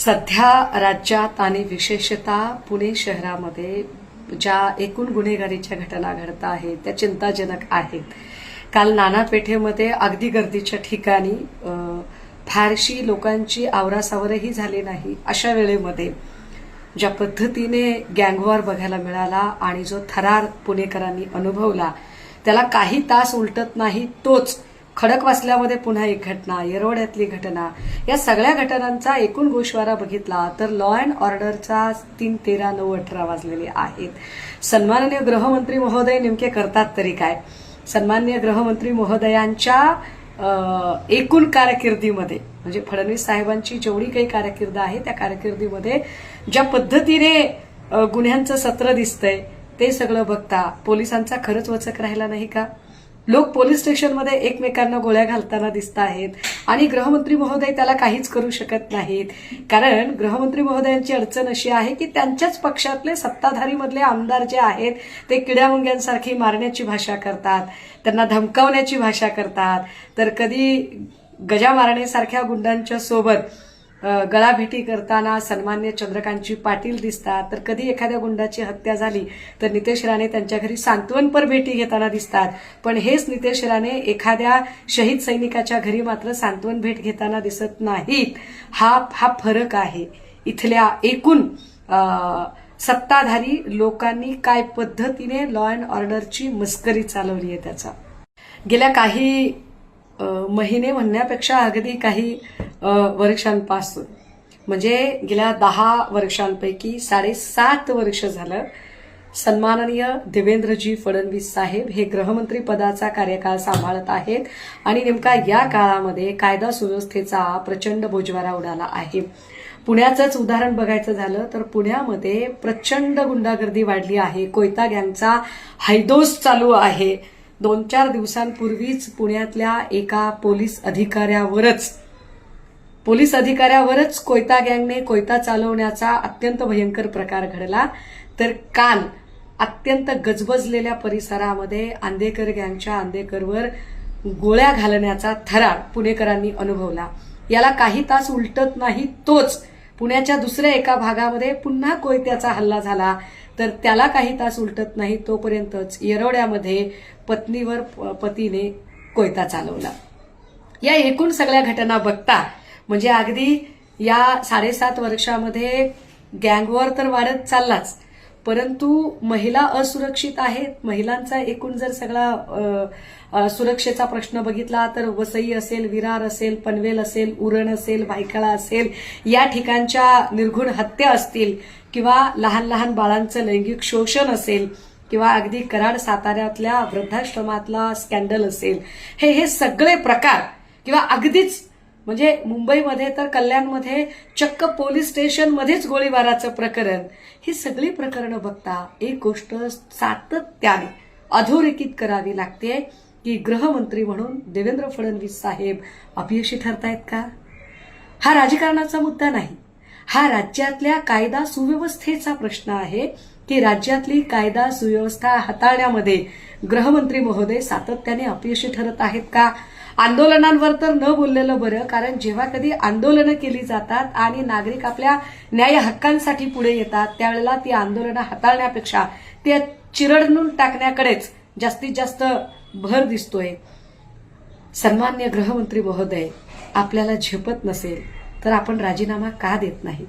सध्या राज्यात आणि विशेषतः पुणे शहरामध्ये ज्या एकूण गुन्हेगारीच्या घटना घडत आहेत त्या चिंताजनक आहेत. काल नाना पेठेमध्ये अगदी गर्दीच्या ठिकाणी फारशी लोकांची आवरासावरही झाली नाही. अशा वेळेमध्ये ज्या पद्धतीने गँगवॉर बघायला मिळाला आणि जो थरार पुणेकरांनी अनुभवला त्याला काही तास उलटत नाही. तोच खडकवासल्यामध्ये पुन्हा एक घटना, येरवड्यातली घटना, या सगळ्या घटनांचा एकूण गोषवारा बघितला तर लॉ अँड ऑर्डरचा 3, 13, 9, 18 वाजलेले आहेत. सन्माननीय गृहमंत्री महोदय नेमके करतात तरी काय? सन्माननीय गृहमंत्री महोदयांच्या एकूण कारकिर्दीमध्ये म्हणजे फडणवीस साहेबांची जेवढी काही कारकीर्द आहे त्या कारकिर्दीमध्ये ज्या पद्धतीने गुन्ह्यांचं सत्र दिसतंय ते सगळं बघता पोलिसांचा खरंच वचक राहिला नाही का? लोक पोलीस स्टेशनमध्ये एकमेकांना गोळ्या घालताना दिसत आहेत आणि गृहमंत्री महोदय त्याला काहीच करू शकत नाहीत. कारण गृहमंत्री महोदयांची अडचण अशी आहे की त्यांच्याच पक्षातले सत्ताधारी मधले आमदार जे आहेत ते किड्यामुंग्यांसारखी मारण्याची भाषा करतात, त्यांना धमकावण्याची भाषा करतात. तर कधी गजा मारण्यासारख्या गुंडांच्या सोबत गळाभेटी करताना सन्मान्य चंद्रकांतजी पाटील दिसतात. तर कधी एखाद्या गुंडाची हत्या झाली तर नितेश राणे त्यांच्या घरी सांत्वनपर भेटी घेताना दिसतात. पण हेच नितेश राणे एखाद्या शहीद सैनिकाच्या घरी मात्र सांत्वन भेट घेताना दिसत नाहीत. हा फरक आहे. इथल्या एकूण सत्ताधारी लोकांनी काय पद्धतीने लॉ अँड ऑर्डरची मस्करी चालवली आहे त्याचा. गेल्या काही महिने म्हणण्यापेक्षा अगदी काही वर्षांपासून म्हणजे गेल्या 10 वर्षांपैकी 7.5 वर्ष झालं सन्माननीय देवेंद्रजी फडणवीस साहेब हे गृहमंत्री पदाचा कार्यकाळ सांभाळत आहेत आणि नेमका या काळामध्ये कायदा सुव्यवस्थेचा प्रचंड बोजवारा उडाला आहे. पुण्याचंच उदाहरण बघायचं झालं तर पुण्यामध्ये प्रचंड गुंडागर्दी वाढली आहे. कोयता गँगचा हैदोस चालू आहे. 2-4 दिवसांपूर्वीच पुण्यातल्या एका पोलीस अधिकाऱ्यावरच कोयता गँगने कोयता चालवण्याचा अत्यंत भयंकर प्रकार घडला. तर काल अत्यंत गजबजलेल्या परिसरामध्ये आंदेकर गँगच्या आंदेकरवर गोळ्या घालण्याचा थरार पुणेकरांनी अनुभवला. याला काही तास उलटत नाही तोच पुण्याच्या दुसऱ्या एका भागामध्ये पुन्हा कोयत्याचा हल्ला झाला. तर त्याला काही तास उलटत नाही तोपर्यंतच येरवड्यामध्ये पत्नीवर पतीने कोयता चालवला. या एकूण सगळ्या घटना बघता म्हणजे अगदी या 7.5 वर्षामध्ये गँगवॉर तर वाढत चाललाच, परंतु महिला असुरक्षित आहेत. महिलांचा एकूण जर सगळा सुरक्षेचा प्रश्न बघितला तर वसई असेल, विरार असेल, पनवेल असेल, उरण असेल, भायखळा असेल, या ठिकाणच्या निर्घुण हत्या असतील किंवा लहान लहान बाळांचं लैंगिक शोषण असेल किंवा अगदी कराड साताऱ्यातल्या वृद्धाश्रमातला स्कॅन्डल असेल, हे सगळे प्रकार किंवा अगदीच म्हणजे मुंबईमध्ये तर कल्याणमध्ये चक्क पोलीस स्टेशनमध्येच गोळीबाराचं प्रकरण, ही सगळी प्रकरणं बघता एक गोष्ट सातत्याने अधोरेखित करावी लागते की गृहमंत्री म्हणून देवेंद्र फडणवीस साहेब अपयशी ठरतायत का? हा राजकारणाचा मुद्दा नाही. हा राज्यातल्या कायदा सुव्यवस्थेचा प्रश्न आहे की राज्यातली कायदा सुव्यवस्था हाताळण्यामध्ये गृहमंत्री महोदय सातत्याने अपयशी ठरत आहेत का? आंदोलनांवर तर न बोललेलं बरं, कारण जेव्हा कधी आंदोलनं केली जातात आणि नागरिक आपल्या न्याय हक्कांसाठी पुढे येतात त्यावेळेला ती आंदोलनं हाताळण्यापेक्षा ते चिरडून टाकण्याकडेच जास्तीत जास्त भर दिसतोय. सन्मान्य गृहमंत्री महोदय, आपल्याला झेपत नसेल तर आपण राजीनामा का देत नाही?